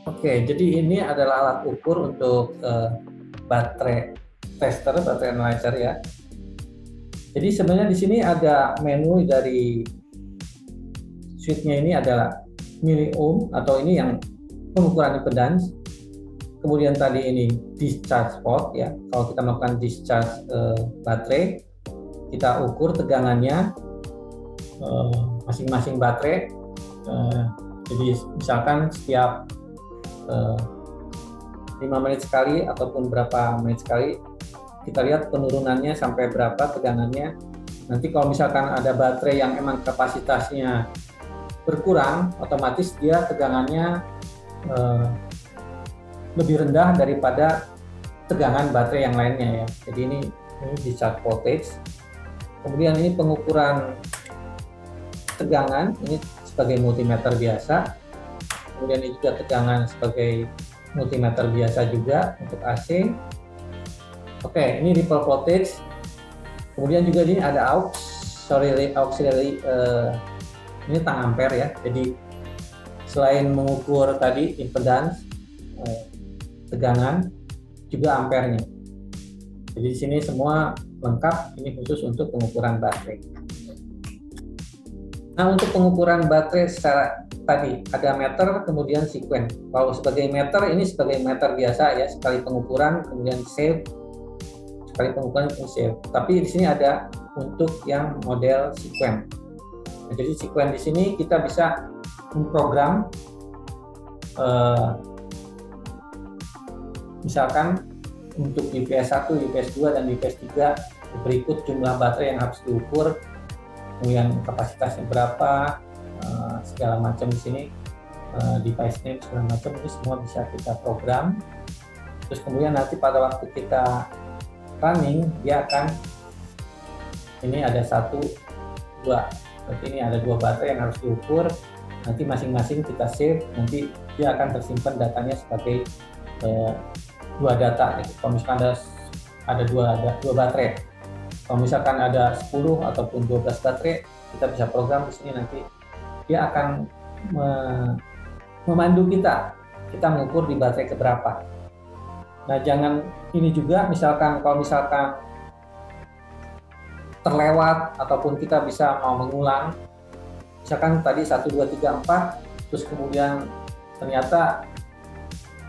Oke, jadi ini adalah alat ukur untuk baterai tester, baterai analyzer ya. Jadi sebenarnya di sini ada menu dari switch-nya ini adalah milliohm atau ini yang pengukuran impedance. Kemudian tadi ini discharge port ya. Kalau kita melakukan discharge baterai, kita ukur tegangannya masing-masing baterai. Jadi misalkan setiap 5 menit sekali ataupun berapa menit sekali kita lihat penurunannya sampai berapa tegangannya. Nanti kalau misalkan ada baterai yang emang kapasitasnya berkurang, otomatis dia tegangannya lebih rendah daripada tegangan baterai yang lainnya ya. Jadi ini discharge voltage. Kemudian ini pengukuran tegangan, ini sebagai multimeter biasa. Kemudian ini juga tegangan sebagai multimeter biasa juga untuk AC. Oke, ini ripple voltage. Kemudian juga ini ada auxiliary ini tang ampere ya. Jadi selain mengukur tadi impedance, tegangan, juga ampernya. Jadi di sini semua lengkap. Ini khusus untuk pengukuran baterai. Nah, untuk pengukuran baterai secara tadi ada meter, kemudian sekuen. Kalau sebagai meter, ini sebagai meter biasa ya, sekali pengukuran kemudian save, sekali pengukuran kemudian save. Tapi di sini ada untuk yang model sekuen. Nah, jadi sekuen di sini kita bisa memprogram misalkan untuk UPS 1, UPS 2, dan UPS 3 berikut jumlah baterai yang harus diukur, kemudian kapasitasnya berapa, segala macam di sini, device name segala macam, ini semua bisa kita program. Terus kemudian nanti pada waktu kita running, dia akan ini ada 1, 2, berarti ini ada 2 baterai yang harus diukur. Nanti masing-masing kita save, nanti dia akan tersimpan datanya sebagai 2 data. Kalau misalkan ada 2 baterai, kalau misalkan ada 10 ataupun 12 baterai, kita bisa program di sini, nanti dia akan memandu kita mengukur di baterai keberapa. Nah, jangan ini juga misalkan kalau misalkan terlewat ataupun kita bisa mau mengulang, misalkan tadi 1, 2, 3, 4, terus kemudian ternyata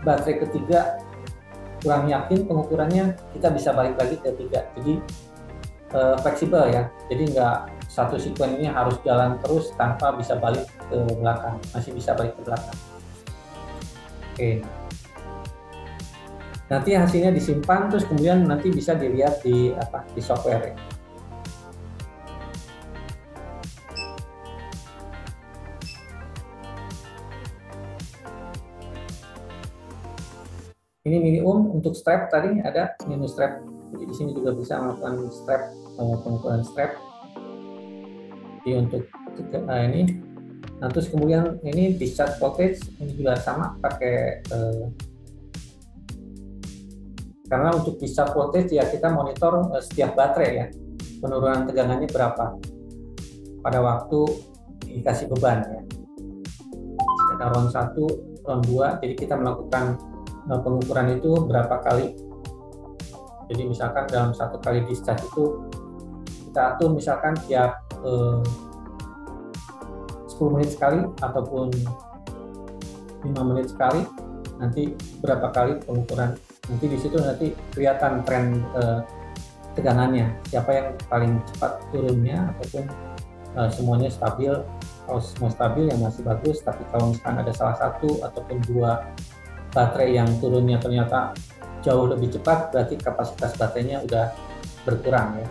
baterai ketiga kurang yakin pengukurannya, kita bisa balik lagi ke 3. Jadi fleksibel ya, jadi nggak satu sekuen ini harus jalan terus tanpa bisa balik ke belakang, masih bisa balik ke belakang. Oke, nanti hasilnya disimpan, terus kemudian nanti bisa dilihat di software ya. Ini milliohm untuk strap, tadi ada minus strap. Jadi di sini juga bisa melakukan strap, pengukuran strap. Jadi untuk ini. Nah, terus kemudian ini discharge voltage, ini juga sama pakai karena untuk discharge voltage ya kita monitor setiap baterai ya, penurunan tegangannya berapa pada waktu dikasih beban ya. Ada round 1, round 2, jadi kita melakukan pengukuran itu berapa kali. Jadi misalkan dalam 1 kali discharge itu kita atur misalkan tiap 10 menit sekali ataupun 5 menit sekali, nanti berapa kali pengukuran. Nanti di situ nanti kelihatan tren tegangannya, siapa yang paling cepat turunnya ataupun semuanya stabil. Kalau semua stabil ya masih bagus, tapi kalau misalkan ada salah 1 ataupun 2 baterai yang turunnya ternyata jauh lebih cepat, berarti kapasitas baterainya udah berkurang ya.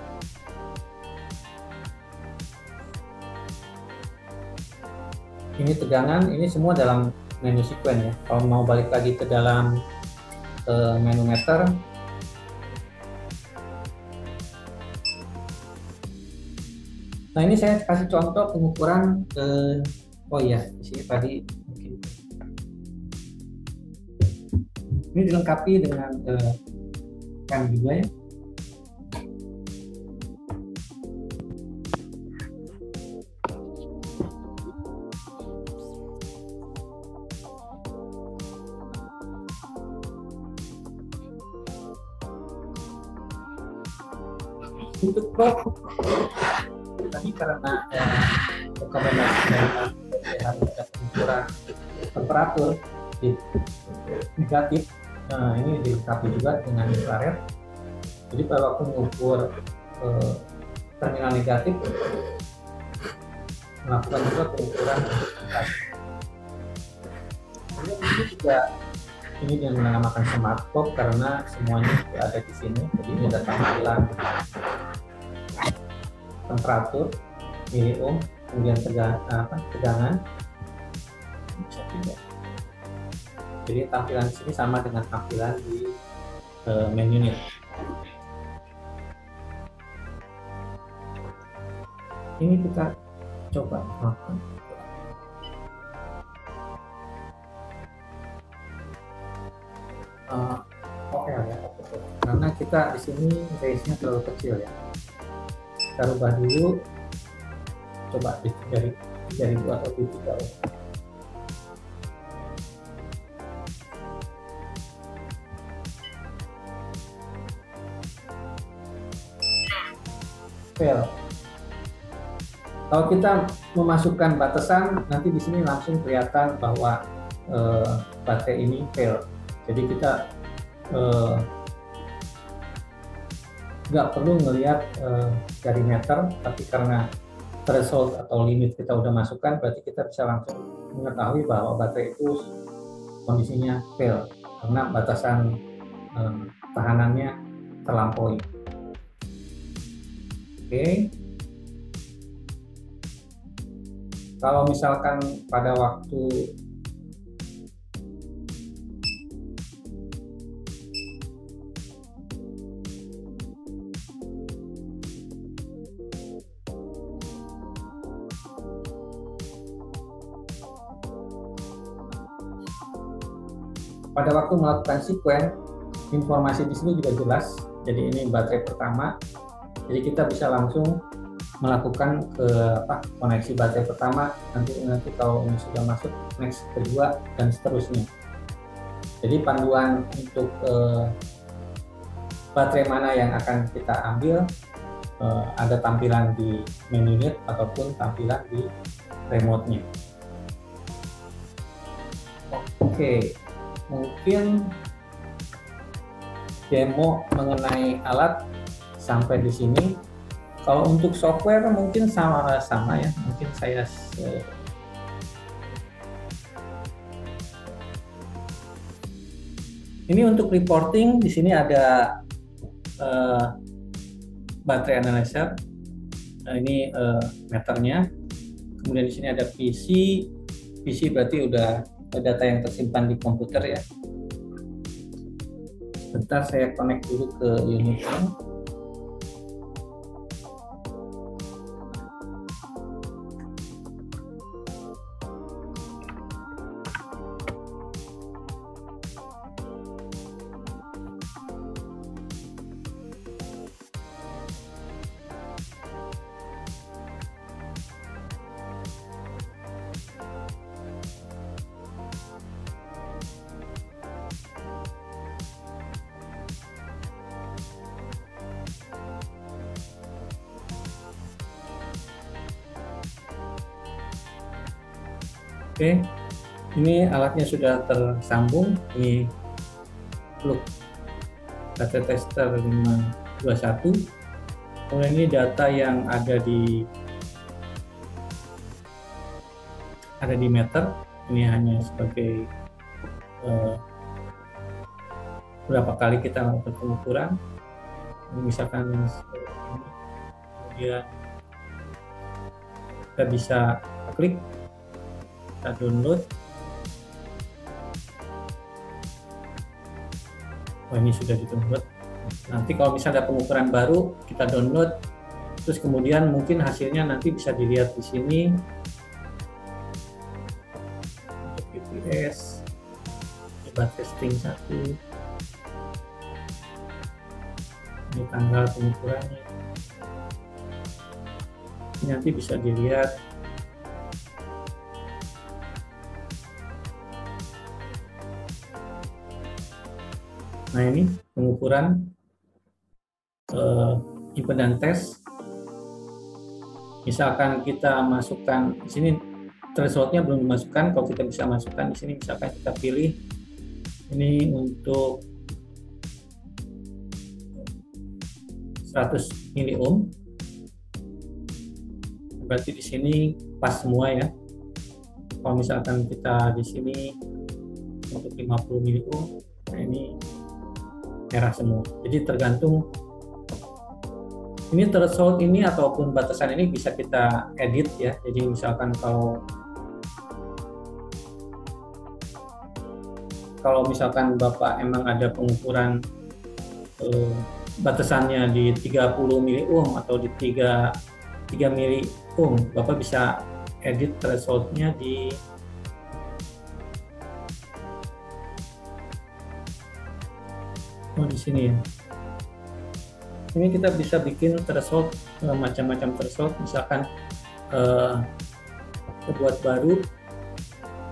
Ini tegangan, ini semua dalam menu sekuen ya. Kalau mau balik lagi ke dalam menu meter, nah ini saya kasih contoh pengukuran. Oh iya, di sini tadi mungkin ini dilengkapi dengan cam juga ya. Untuk probe tadi karena rekomendasi dari harus ada pengukuran temperatur di negatif. Nah, ini dilengkapi juga dengan infrared. Jadi pada waktu mengukur terminal negatif, melakukan juga pengukuran untuk temperatur. Ini juga ini yang dinamakan smart probe karena semuanya ada di sini. Jadi ini ada tampilan temperatur, miliohm, kemudian tegangan. Bisa tidak. Jadi tampilan di sini sama dengan tampilan di main unit. Ini kita coba melakukan. Oke ya, karena kita di sini range-nya terlalu kecil ya. Kita rubah dulu, coba di 3000 atau di 3000. Fail. Kalau kita memasukkan batasan, nanti di sini langsung kelihatan bahwa baterai ini fail. Jadi kita nggak perlu melihat dari meter, tapi karena threshold atau limit kita udah masukkan, berarti kita bisa langsung mengetahui bahwa baterai itu kondisinya fail karena batasan tahanannya terlampaui. Oke. Kalau misalkan pada waktu melakukan sequence, informasi di sini juga jelas. Jadi ini baterai pertama. Jadi kita bisa langsung melakukan koneksi baterai pertama. Nanti kalau ini sudah masuk, next kedua dan seterusnya. Jadi panduan untuk baterai mana yang akan kita ambil ada tampilan di main unit ataupun tampilan di remote-nya. Oke. Mungkin demo mengenai alat sampai di sini. Kalau untuk software mungkin sama ya. Mungkin saya ini untuk reporting di sini ada baterai analyzer. Ini meternya. Kemudian di sini ada PC. PC berarti udah data yang tersimpan di komputer ya. Bentar saya connect dulu ke unitnya. Oke, ini alatnya sudah tersambung. Ini plug data tester 521. Kemudian ini data yang ada di meter. Ini hanya sebagai berapa kali kita melakukan pengukuran. Misalkan kemudian kita bisa klik, kita download. Oh, ini sudah di-download. Nanti kalau misalnya ada pengukuran baru, kita download, terus kemudian mungkin hasilnya nanti bisa dilihat di sini. Untuk UPS, coba testing 1. Ini tanggal pengukurannya. Ini nanti bisa dilihat. Nah, ini pengukuran impedance test. Misalkan kita masukkan di sini thresholdnya belum dimasukkan, kalau kita bisa masukkan di sini, misalkan kita pilih ini untuk 100 miliohm, berarti di sini pas semua ya. Kalau misalkan kita di sini untuk 50 miliohm, nah ini merah semua. Jadi tergantung ini threshold ini ataupun batasan ini bisa kita edit ya. Jadi misalkan kalau misalkan Bapak emang ada pengukuran batasannya di 30 miliohm atau di 3 miliohm, Bapak bisa edit thresholdnya di sini ya. Ini kita bisa bikin threshold macam-macam threshold, misalkan kita buat baru,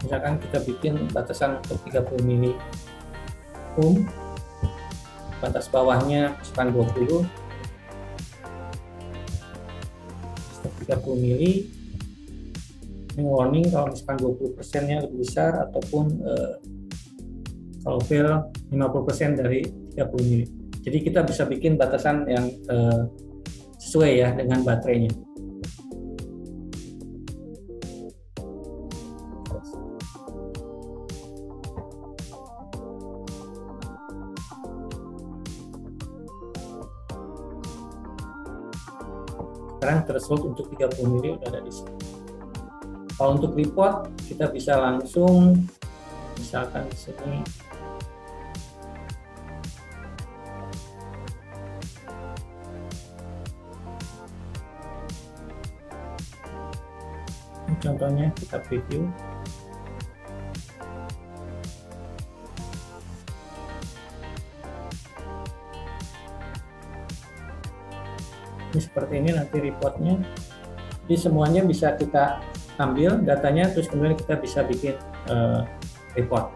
misalkan kita bikin batasan untuk 30 miliohm, batas bawahnya misalkan 20, 30 mili. Ini warning kalau misalkan 20%-nya lebih besar ataupun kalau fail 50% dari 30 mili. Jadi kita bisa bikin batasan yang sesuai ya dengan baterainya. Sekarang threshold untuk 30 mili udah ada di sini. Kalau untuk report kita bisa langsung misalkan di sini contohnya kita preview. Ini seperti ini nanti reportnya. Jadi semuanya bisa kita ambil datanya, terus kemudian kita bisa bikin report.